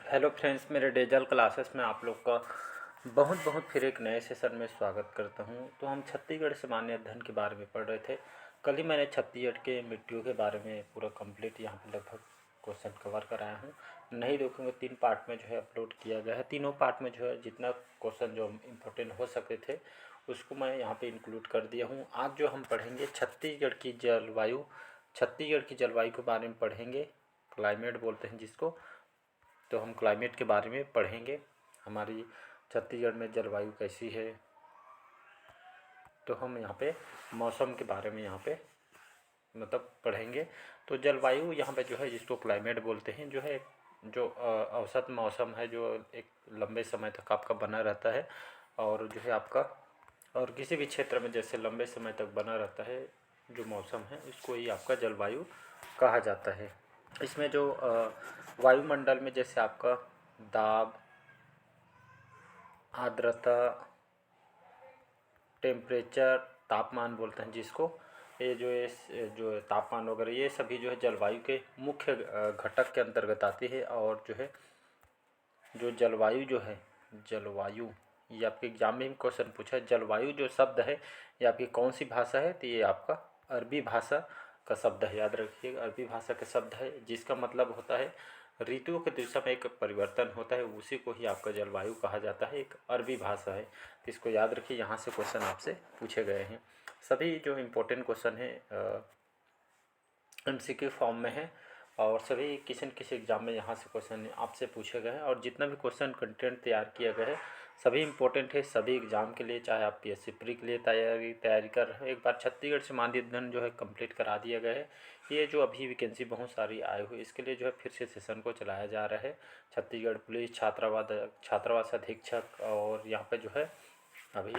Hello friends, मेरे dazzle classes में आप लोग का बहुत बहुत फिर एक नए सेशन में स्वागत करता हूं। तो हम छत्तीसगढ़ सामान्य अध्ययन के बारे में पढ़ रहे थे। कल ही मैंने छत्तीसगढ़ के मिट्टियों के बारे में पूरा कंप्लीट यहाँ पे लगभग क्वेश्चन कवर कराया हूँ। नहीं देखोगे 3 पार्ट में जो है अपलोड किया गया है। तीनों पार्ट में जो है जितना क्वेश्चन जो इम्पोर्टेंट हो सकते थे उसको मैं यहाँ पर इंक्लूड कर दिया हूँ। आज जो हम पढ़ेंगे छत्तीसगढ़ की जलवायु, छत्तीसगढ़ की जलवायु के बारे में पढ़ेंगे। क्लाइमेट बोलते हैं जिसको, तो हम क्लाइमेट के बारे में पढ़ेंगे। हमारी छत्तीसगढ़ में जलवायु कैसी है, तो हम यहाँ पे मौसम के बारे में यहाँ पे मतलब पढ़ेंगे। तो जलवायु यहाँ पे जो है जिसको क्लाइमेट बोलते हैं, जो है जो औसत मौसम है जो एक लंबे समय तक आपका बना रहता है, और जो है आपका और किसी भी क्षेत्र में जैसे लंबे समय तक बना रहता है जो मौसम है, इसको ही आपका जलवायु कहा जाता है। इसमें जो वायुमंडल में जैसे आपका दाब, आर्द्रता, टेम्परेचर, तापमान बोलते हैं जिसको, ये जो तापमान वगैरह ये सभी जो है जलवायु के मुख्य घटक के अंतर्गत आती है। और जो है जो जलवायु जो है, जलवायु ये आपके एग्जाम में क्वेश्चन पूछा है। जलवायु जो शब्द है ये आपकी कौन सी भाषा है, तो ये आपका अरबी भाषा का शब्द है। याद रखिएगा, अरबी भाषा का शब्द है जिसका मतलब होता है ऋतुओं के दिशा में एक परिवर्तन होता है, उसी को ही आपका जलवायु कहा जाता है। एक अरबी भाषा है, तो इसको याद रखिए। यहाँ से क्वेश्चन आपसे पूछे गए हैं। सभी जो इम्पोर्टेंट क्वेश्चन है MCQ फॉर्म में है, और सभी किसी न किसी एग्ज़ाम में यहाँ से क्वेश्चन आपसे पूछे गए हैं। और जितना भी क्वेश्चन कंटेंट तैयार किया गया है सभी इम्पोर्टेंट है सभी एग्ज़ाम के लिए, चाहे आप PSC प्री के लिए तैयारी कर रहे हो। एक बार छत्तीसगढ़ सामान्य अध्ययन जो है कंप्लीट करा दिया गया है। ये जो अभी वैकेंसी बहुत सारी आई हुई, इसके लिए जो है फिर से सेशन को चलाया जा रहा है। छत्तीसगढ़ पुलिस छात्रावास अधीक्षक, और यहाँ पे जो है अभी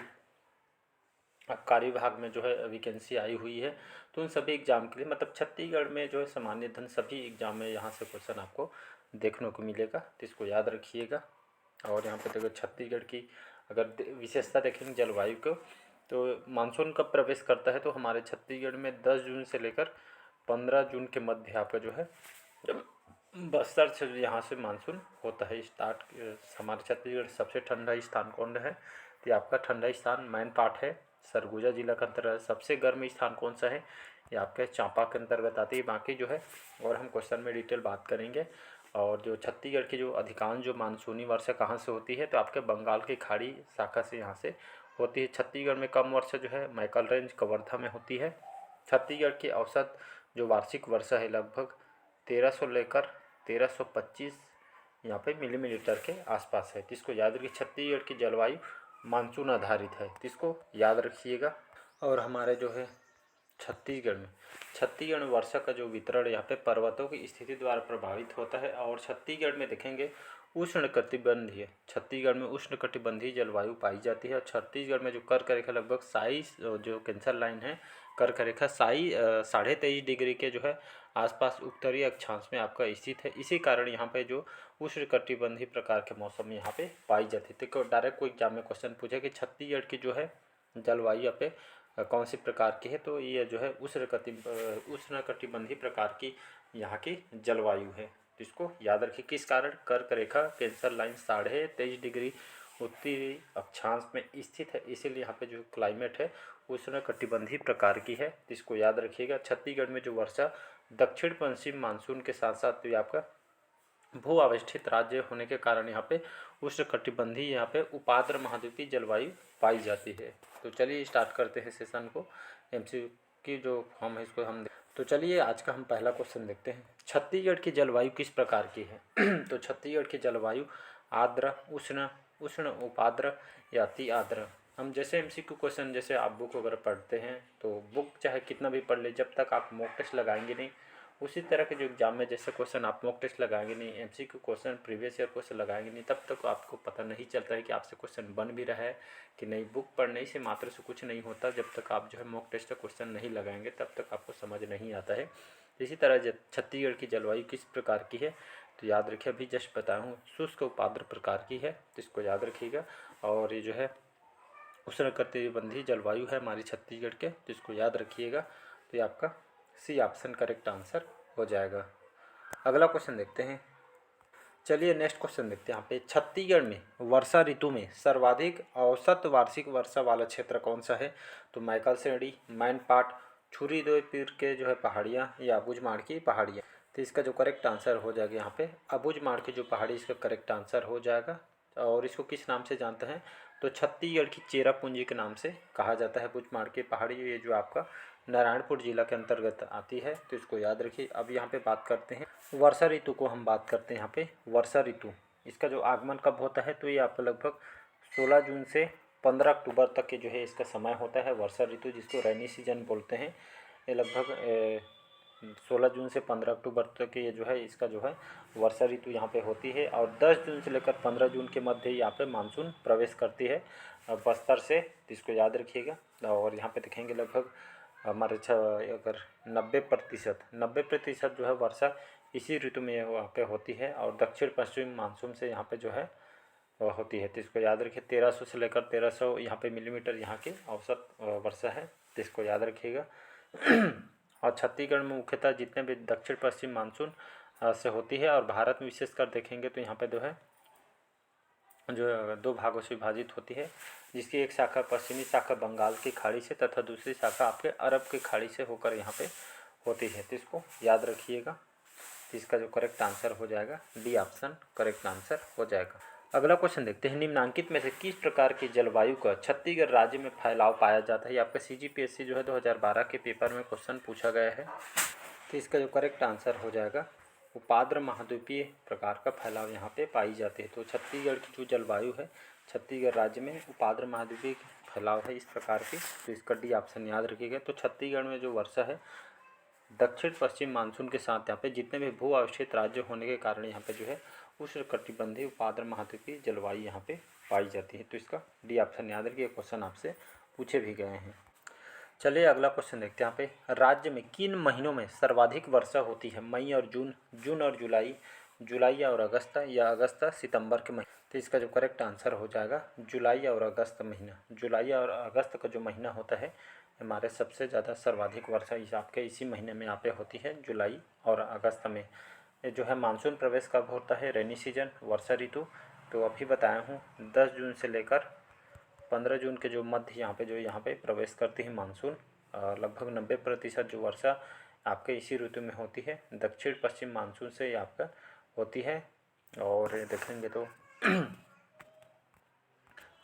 कार्य विभाग में जो है वैकेंसी आई हुई है। तो उन सभी एग्ज़ाम के लिए मतलब छत्तीसगढ़ में जो है सामान्य अध्ययन सभी एग्ज़ाम में यहाँ से क्वेश्चन आपको देखने को मिलेगा, तो इसको याद रखिएगा। और यहाँ पे देखो छत्तीसगढ़ की अगर विशेषता देखेंगे जलवायु को, तो मानसून कब प्रवेश करता है, तो हमारे छत्तीसगढ़ में 10 जून से लेकर 15 जून के मध्य आपका जो है बस्तर से यहाँ से मानसून होता है स्टार्ट। हमारे छत्तीसगढ़ सबसे ठंडा स्थान कौन है, तो आपका ठंडा स्थान मैन पाट है, सरगुजा जिला के अंतर्गत। सबसे गर्म स्थान कौन सा है, ये आपके चांपा के अंतर्गत आती है। बाकी जो है और हम क्वेश्चन में डिटेल बात करेंगे। और जो छत्तीसगढ़ की जो अधिकांश जो मानसूनी वर्षा कहाँ से होती है, तो आपके बंगाल की खाड़ी शाखा से यहाँ से होती है। छत्तीसगढ़ में कम वर्षा जो है मैकल रेंज कवर्धा में होती है। छत्तीसगढ़ की औसत जो वार्षिक वर्षा है लगभग 1300 लेकर 1325 यहाँ पे मिलीमीटर के आसपास है। इसको याद रखिए, छत्तीसगढ़ की जलवायु मानसून आधारित है, इसको याद रखिएगा। और हमारे जो है छत्तीसगढ़ में वर्षा का जो वितरण यहाँ पे पर्वतों की स्थिति द्वारा प्रभावित होता है। और छत्तीसगढ़ में देखेंगे उष्णकटिबंधीय, छत्तीसगढ़ में उष्णकटिबंधीय जलवायु पाई जाती है। और छत्तीसगढ़ में जो कर्क रेखा लगभग साई जो कैंसर लाइन है, कर्क रेखा साई 23.5 डिग्री के जो है आसपास उत्तरी अक्षांश में आपका स्थित है। इसी कारण यहाँ पे जो उष्णकटिबंधीय प्रकार के मौसम यहाँ पे पाई जाती है। तो डायरेक्ट कोई एग्जाम में क्वेश्चन पूछे कि छत्तीसगढ़ की जो है जलवायु यहाँ पे कौन सी प्रकार की है, तो ये जो है उष्णकटिबंधीय प्रकार की यहाँ की जलवायु है। तो इसको याद रखिए, किस कारण कर्क रेखा कैंसर लाइन 23.5 डिग्री उत्तरी अक्षांश में स्थित है, इसीलिए यहाँ पे जो क्लाइमेट है उष्णकटिबंधीय प्रकार की है। तो इसको याद रखिएगा। छत्तीसगढ़ में जो वर्षा दक्षिण पश्चिम मानसून के साथ साथ तो आपका भू अवस्थित राज्य होने के कारण यहाँ पे उष्णकटिबंधीय यहाँ पे उपाद्र महाद्वीपीय जलवायु पाई जाती है। तो चलिए स्टार्ट करते हैं सेशन को। MCQ जो फॉर्म है इसको हम तो चलिए आज का हम पहला क्वेश्चन देखते हैं। छत्तीसगढ़ की जलवायु किस प्रकार की है तो छत्तीसगढ़ की जलवायु आर्द्र, उष्ण, उष्ण उपाद्र या अति आर्द्र। हम जैसे MCQ क्वेश्चन जैसे आप बुक वगैरह पढ़ते हैं, तो बुक चाहे कितना भी पढ़ ले, जब तक आप मॉक टेस्ट लगाएंगे नहीं, उसी तरह के जो एग्जाम में जैसे क्वेश्चन आप मॉक टेस्ट लगाएंगे नहीं, MCQ question previous year question लगाएंगे नहीं, तब तक आपको पता नहीं चलता है कि आपसे क्वेश्चन बन भी रहा है कि नहीं। बुक पढ़ने से मात्र से कुछ नहीं होता, जब तक आप जो है मॉक टेस्ट का क्वेश्चन नहीं लगाएंगे तब तक आपको समझ नहीं आता है। इसी तरह छत्तीसगढ़ की जलवायु किस प्रकार की है, तो याद रखिए, अभी जस्ट बताया हूँ शुष्क उपाद्र प्रकार की है, तो इसको याद रखिएगा। और ये जो है उष्णकटिबंधीय जलवायु है हमारी छत्तीसगढ़ के, तो इसको याद रखिएगा। तो ये आपका C ऑप्शन करेक्ट आंसर हो जाएगा। अगला क्वेश्चन देखते हैं। चलिए नेक्स्ट क्वेश्चन देखते हैं। यहाँ पे छत्तीसगढ़ में वर्षा ऋतु में सर्वाधिक औसत वार्षिक वर्षा वाला क्षेत्र कौन सा है? तो मैकल श्रेणी, मैनपाट, छुरीदेवपुर के जो है पहाड़ियाँ या अबूझमाड़ की पहाड़ियाँ। तो इसका जो करेक्ट आंसर हो जाएगा यहाँ पे अबूझमाड़ की जो पहाड़ी इसका करेक्ट आंसर हो जाएगा। और इसको किस नाम से जानते हैं? तो छत्तीसगढ़ की चेरापूंजी के नाम से कहा जाता है अबूझमाड़ की पहाड़ी। ये जो आपका नारायणपुर जिला के अंतर्गत आती है, तो इसको याद रखिए। अब यहाँ पे बात करते हैं वर्षा ऋतु को, हम बात करते हैं यहाँ पे वर्षा ऋतु। इसका जो आगमन कब होता है? तो ये आपका लगभग 16 जून से 15 अक्टूबर तक के जो है इसका समय होता है वर्षा ऋतु, जिसको रेनी सीजन बोलते हैं। ये लगभग 16 जून से 15 अक्टूबर तक ये जो है इसका जो है वर्षा ऋतु यहाँ पे होती है। और 10 जून से लेकर 15 जून के मध्य यहाँ पे मानसून प्रवेश करती है बस्तर से, तो इसको याद रखिएगा। और यहाँ पे देखेंगे लगभग हमारे अगर 90% जो है वर्षा इसी ऋतु में यहाँ पे होती है। और दक्षिण पश्चिम मानसून से यहाँ पे जो है होती है, तो इसको याद रखिए। 1300 से लेकर 1300 यहाँ पे मिलीमीटर यहाँ की औसत वर्षा है, तो इसको याद रखिएगा। और छत्तीसगढ़ में मुख्यतः जितने भी दक्षिण पश्चिम मानसून से होती है। और भारत में विशेषकर देखेंगे तो यहाँ पे जो है 2 भागों से विभाजित होती है, जिसकी एक शाखा पश्चिमी शाखा बंगाल की खाड़ी से तथा दूसरी शाखा आपके अरब की खाड़ी से होकर यहाँ पे होती है, तो इसको याद रखिएगा। इसका जो करेक्ट आंसर हो जाएगा डी ऑप्शन करेक्ट आंसर हो जाएगा। अगला क्वेश्चन देखते हैं। निम्नांकित में से किस प्रकार की जलवायु का छत्तीसगढ़ राज्य में फैलाव पाया जाता है? ये आपका CGPSC जो है 2012 के पेपर में क्वेश्चन पूछा गया है, तो इसका जो करेक्ट आंसर हो जाएगा उपाद्र महाद्वीपीय प्रकार का फैलाव यहाँ पे पाई जाती है। तो छत्तीसगढ़ की जो जलवायु है छत्तीसगढ़ राज्य में उपाद्र महाद्वीपीय फैलाव है इस प्रकार की, तो इसका डी ऑप्शन याद रखिएगा। तो छत्तीसगढ़ में जो वर्षा है दक्षिण पश्चिम मानसून के साथ यहाँ पे जितने भी भू अवस्थित राज्य होने के कारण यहाँ पे जो है उष्णकटिबंधीय उपाद्र महाद्वीपीय जलवायु यहाँ पे पाई जाती है, तो इसका डी ऑप्शन याद रखिए। क्वेश्चन आपसे पूछे भी गए हैं। चलिए अगला क्वेश्चन देखते हैं। यहाँ पे राज्य में किन महीनों में सर्वाधिक वर्षा होती है? मई और जून, जून और जुलाई, जुलाई और अगस्त, या अगस्त सितंबर के महीने। तो इसका जो करेक्ट आंसर हो जाएगा जुलाई और अगस्त महीना। जुलाई और अगस्त का जो महीना होता है हमारे सबसे ज़्यादा सर्वाधिक वर्षा इस आपके इसी महीने में यहाँ पे होती है, जुलाई और अगस्त में। ये जो है मानसून प्रवेश कब होता है? रेनी सीजन, वर्षा ऋतु। तो अभी बताया हूँ 10 जून से लेकर 15 जून के जो मध्य यहाँ पे प्रवेश करती है मानसून। लगभग 90% जो वर्षा आपके इसी ऋतु में होती है, दक्षिण पश्चिम मानसून से आपका होती है। और देखेंगे तो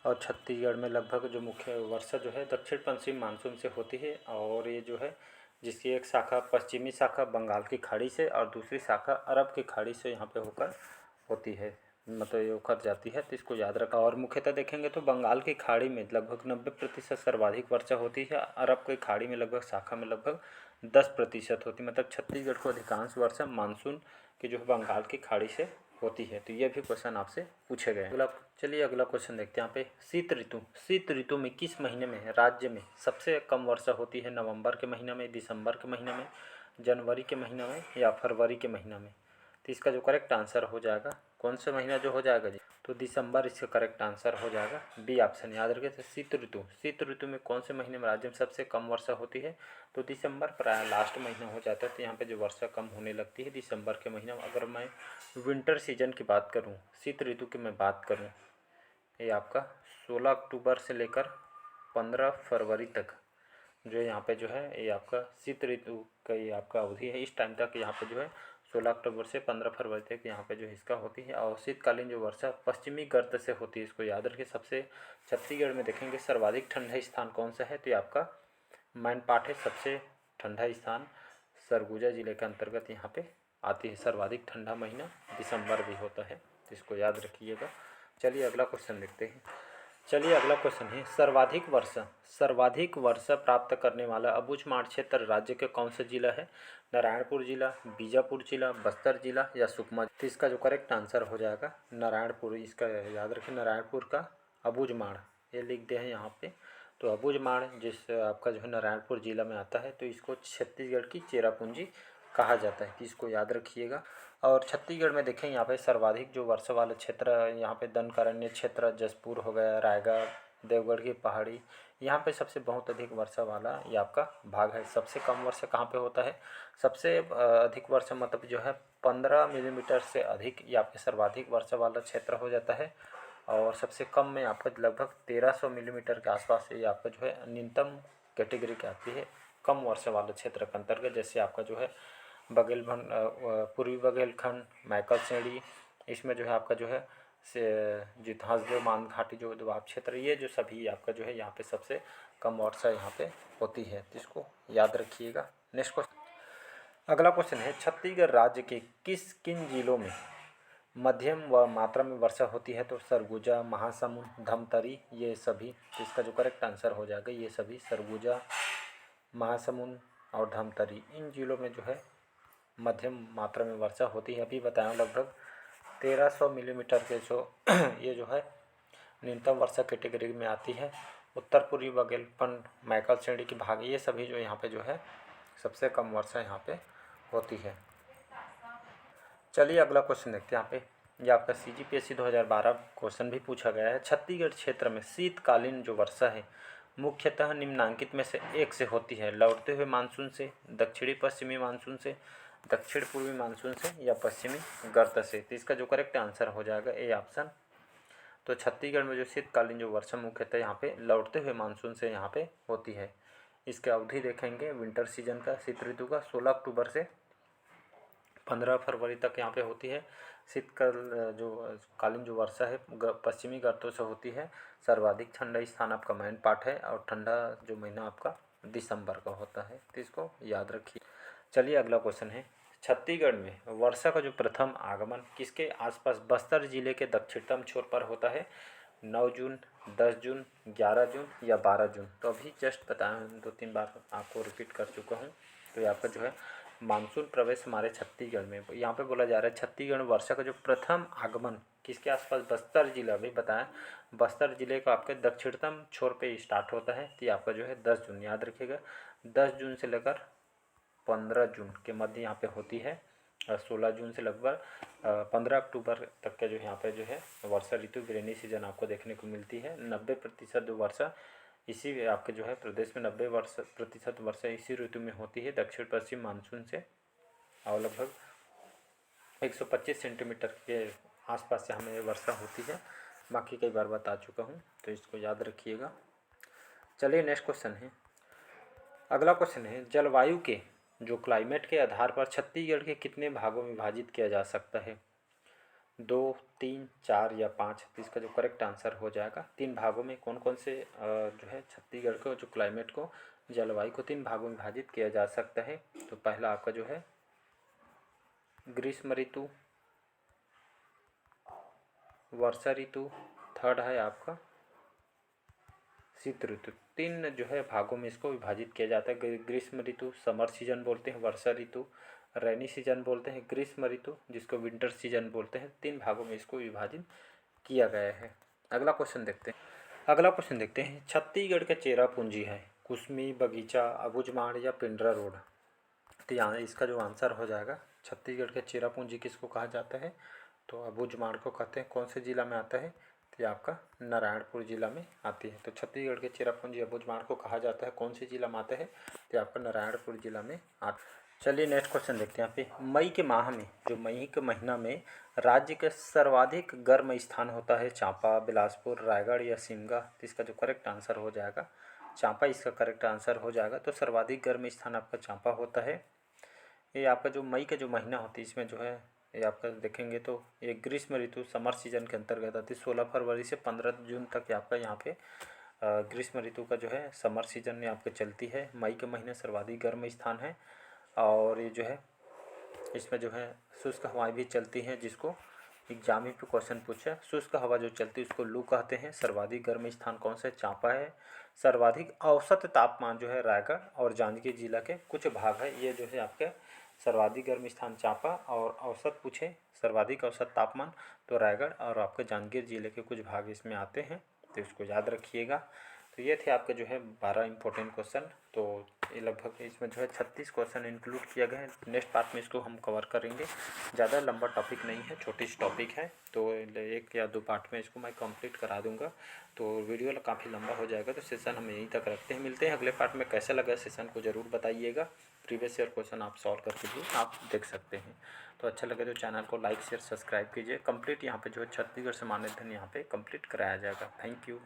और छत्तीसगढ़ में लगभग जो मुख्य वर्षा जो है दक्षिण पश्चिम मानसून से होती है। और ये जो है जिसकी एक शाखा पश्चिमी शाखा बंगाल की खाड़ी से और दूसरी शाखा अरब की खाड़ी से यहाँ पे होकर होती है, मतलब ये उखड़ जाती है, तो इसको याद रखा। और मुख्यतः देखेंगे तो बंगाल की खाड़ी में लगभग 90% सर्वाधिक वर्षा होती है। अरब की खाड़ी में लगभग शाखा में लगभग 10% होती है। मतलब छत्तीसगढ़ को अधिकांश वर्षा मानसून की जो है बंगाल की खाड़ी से होती है। तो ये भी क्वेश्चन आपसे पूछे गए। चलिए अगला क्वेश्चन देखते हैं। यहाँ पे शीत ऋतु में किस महीने में राज्य में सबसे कम वर्षा होती है? नवंबर के महीने में, दिसंबर के महीने में, जनवरी के महीने में, या फरवरी के महीना में। तो इसका जो करेक्ट आंसर हो जाएगा कौन सा महीना जो हो जाएगा जी? तो दिसंबर इसका करेक्ट आंसर हो जाएगा। बी ऑप्शन याद रखिए। तो शीत ऋतु में कौन से महीने में राज्य में सबसे कम वर्षा होती है? तो दिसंबर प्राय लास्ट महीना हो जाता है, तो यहाँ पे जो वर्षा कम होने लगती है दिसंबर के महीना में। अगर मैं विंटर सीजन की बात करूँ, शीत ऋतु की मैं बात करूँ, ये आपका 16 अक्टूबर से लेकर 15 फरवरी तक जो यहाँ पे जो है ये आपका शीत ऋतु का ये आपका अवधि है। इस टाइम तक यहाँ पे जो है 16 अक्टूबर से 15 फरवरी तक यहाँ पे जो इसका होती है। और शीतकालीन जो वर्षा पश्चिमी गर्त से होती है, इसको याद रखिए। सबसे छत्तीसगढ़ में देखेंगे सर्वाधिक ठंडा स्थान कौन सा है? तो ये आपका मैनपाट है। सबसे ठंडा स्थान सरगुजा जिले के अंतर्गत यहाँ पे आती है। सर्वाधिक ठंडा महीना दिसंबर भी होता है, तो इसको याद रखिएगा। चलिए अगला क्वेश्चन देखते हैं। अगला क्वेश्चन है सर्वाधिक वर्षा प्राप्त करने वाला अबूझमाड़ क्षेत्र राज्य के कौन सा जिला है? नारायणपुर जिला, बीजापुर जिला, बस्तर जिला, या सुकमा। तो इसका जो करेक्ट आंसर हो जाएगा नारायणपुर। इसका याद रखें, नारायणपुर का अबूझमाड़ ये लिख दे हैं यहाँ पे। तो अबूझमाड़ जिस आपका जो है नारायणपुर जिला में आता है, तो इसको छत्तीसगढ़ की चेरापूंजी कहा जाता है, कि इसको याद रखिएगा। और छत्तीसगढ़ में देखें यहाँ पे सर्वाधिक जो वर्षा वाला क्षेत्र यहाँ पे दंडकारण्य क्षेत्र, जसपुर हो गया, रायगढ़, देवगढ़ की पहाड़ी, यहाँ पे सबसे बहुत अधिक वर्षा वाला ये आपका भाग है। सबसे कम वर्षा कहाँ पे होता है? सबसे अधिक वर्षा मतलब जो है 15 मिलीमीटर से अधिक ये आपके सर्वाधिक वर्षा वाला क्षेत्र हो जाता है। और सबसे कम में आपका लगभग 1300 मिलीमीटर के आसपास ये आपका जो है न्यूनतम कैटेगरी की आती है कम वर्षा वाले क्षेत्र के अंतर्गत। जैसे आपका जो है बघेलखंड, पूर्वी बघेलखंड, मैकल श्रेणी, इसमें जो है आपका जो है से जो हसदेव मान घाटी जो दोआब क्षेत्र, ये जो सभी आपका जो है यहाँ पे सबसे कम वर्षा यहाँ पे होती है, तो इसको याद रखिएगा। नेक्स्ट क्वेश्चन, अगला क्वेश्चन है छत्तीसगढ़ राज्य के किन जिलों में मध्यम व मात्रा में वर्षा होती है? तो सरगुजा, महासमुंद, धमतरी, ये सभी। तो इसका जो करेक्ट आंसर हो जाएगा ये सभी, सरगुजा, महासमुंद और धमतरी, इन जिलों में जो है मध्यम मात्रा में वर्षा होती है। अभी बताया लगभग 1300 मिलीमीटर के जो ये जो है न्यूनतम वर्षा कैटेगरी में आती है। उत्तर पूर्वी बघेलखंड, मैकल श्रेणी की भाग, ये सभी जो यहाँ पे जो है सबसे कम वर्षा यहाँ पे होती है। चलिए अगला क्वेश्चन देखते हैं। यहाँ पे ये आपका CGPSC 2012 क्वेश्चन भी पूछा गया है। छत्तीसगढ़ क्षेत्र में शीतकालीन जो वर्षा है मुख्यतः निम्नांकित में से एक से होती है? लौटते हुए मानसून से, दक्षिणी पश्चिमी मानसून से, दक्षिण पूर्वी मानसून से या पश्चिमी गर्त से? तो इसका जो करेक्ट आंसर हो जाएगा ए ऑप्शन। तो छत्तीसगढ़ में जो शीतकालीन जो वर्षा मुख्यतः यहाँ पे लौटते हुए मानसून से यहाँ पे होती है। इसके अवधि देखेंगे विंटर सीजन का, शीत ऋतु का 16 अक्टूबर से 15 फरवरी तक यहाँ पे होती है। शीतकाल जो कालीन जो वर्षा है पश्चिमी गर्तों से होती है। सर्वाधिक ठंडा स्थान आपका मैनपाट है और ठंडा जो महीना आपका दिसंबर का होता है, तो इसको याद रखिए। चलिए अगला क्वेश्चन है, छत्तीसगढ़ में वर्षा का जो प्रथम आगमन किसके आसपास बस्तर जिले के दक्षिणतम छोर पर होता है? 9 जून, 10 जून, 11 जून या 12 जून? तो अभी जस्ट बताया, 2-3 बार आपको रिपीट कर चुका हूँ। तो यहाँ पर जो है मानसून प्रवेश हमारे छत्तीसगढ़ में, यहाँ पे बोला जा रहा है छत्तीसगढ़ में वर्षा का जो प्रथम आगमन किसके आसपास? बस्तर जिला, भी बताया बस्तर जिले का आपके दक्षिणतम छोर पे स्टार्ट होता है। तो आपका जो है 10 जून, याद रखिएगा 10 जून से लेकर 15 जून के मध्य यहाँ पे होती है। 16 जून से लगभग 15 अक्टूबर तक का जो यहाँ पे जो है वर्षा ऋतु रेनी सीजन आपको देखने को मिलती है। 90% जो वर्षा इसी आपके जो है प्रदेश में 90% वर्षा इसी ऋतु में होती है, दक्षिण पश्चिम मानसून से। और लगभग 125 सेंटीमीटर के आसपास से हमें वर्षा होती है। बाकी कई बार बता चुका हूँ, तो इसको याद रखिएगा। चलिए नेक्स्ट क्वेश्चन है, अगला क्वेश्चन है जलवायु के जो क्लाइमेट के आधार पर छत्तीसगढ़ के कितने भागों में विभाजित किया जा सकता है? 2, 3, 4 या 5? तो इसका जो करेक्ट आंसर हो जाएगा 3 भागों में। कौन कौन से जो है छत्तीसगढ़ को जो क्लाइमेट को, जलवायु को 3 भागों में विभाजित किया जा सकता है? तो पहला आपका जो है ग्रीष्म ऋतु, वर्षा ऋतु, थर्ड है आपका शीत ऋतु। 3 जो है भागों में इसको विभाजित किया जाता है। ग्रीष्म ऋतु समर सीजन बोलते हैं, वर्षा ऋतु रैनी सीजन बोलते हैं, ग्रीष्म ऋतु जिसको विंटर सीजन बोलते हैं। 3 भागों में इसको विभाजित किया गया है। अगला क्वेश्चन देखते हैं। अगला क्वेश्चन देखते हैं, छत्तीसगढ़ का चेरापूंजी है कुसमी, बगीचा, अबूझमाड़ या पिंडरा रोड? तो यहाँ इसका जो आंसर हो जाएगा छत्तीसगढ़ का चेरापूंजी किसको कहा जाता है? तो अबूझमाड़ को कहते हैं। कौन से जिला में आता है? तो ये आपका नारायणपुर जिला में आती है। तो छत्तीसगढ़ के चेरापूंजी अबूझमाड़ को कहा जाता है, कौन से जिला में आता है? तो आपका नारायणपुर जिला में आता है। चलिए नेक्स्ट क्वेश्चन देखते हैं। यहाँ पे मई के माह में, जो मई के महीना में राज्य का सर्वाधिक गर्म स्थान होता है चांपा, बिलासपुर, रायगढ़ या सिमगा? तो इसका जो करेक्ट आंसर हो जाएगा चांपा, इसका करेक्ट आंसर हो जाएगा। तो सर्वाधिक गर्म स्थान आपका चांपा होता है। ये आपका जो मई का जो महीना होती है इसमें जो है ये आपका देखेंगे तो ये ग्रीष्म ऋतु समर सीजन के अंतर्गत आती है। 16 फरवरी से 15 जून तक आपका यहाँ पे ग्रीष्म ऋतु का जो है समर सीजन में आपको चलती है। मई के महीने सर्वाधिक गर्म स्थान है। और ये जो है इसमें जो है शुष्क हवाएं भी चलती हैं, जिसको एग्जाम में भी क्वेश्चन पूछा। शुष्क हवा जो चलती है उसको लू कहते हैं। सर्वाधिक गर्म स्थान कौन सा है? चांपा है। सर्वाधिक औसत तापमान जो है रायगढ़ और जांजगीर जिला के कुछ भाग है। ये जो है आपके सर्वाधिक गर्म स्थान चांपा, और औसत पूछे सर्वाधिक औसत तापमान तो रायगढ़ और आपके जांजगीर जिले के कुछ भाग इसमें आते हैं, तो इसको याद रखिएगा। तो ये थे आपके जो है 12 इंपॉर्टेंट क्वेश्चन। तो ये लगभग इसमें जो है 36 क्वेश्चन इंक्लूड किया गया है। नेक्स्ट पार्ट में इसको हम कवर करेंगे। ज़्यादा लंबा टॉपिक नहीं है, छोटी सी टॉपिक है, तो 1 या 2 पार्ट में इसको मैं कंप्लीट करा दूंगा। तो वीडियो काफ़ी लंबा हो जाएगा, तो सेशन हम यहीं तक रखते हैं। मिलते हैं अगले पार्ट में। कैसा लगा सेशन को ज़रूर बताइएगा। प्रीवियस ईयर क्वेश्चन आप सॉल्व करके भी आप देख सकते हैं। तो अच्छा लगे तो चैनल को लाइक शेयर सब्सक्राइब कीजिए। कंप्लीट यहाँ पे जो है छत्तीसगढ़ से मानदेन यहाँ पे कंप्लीट कराया जाएगा। Thank you.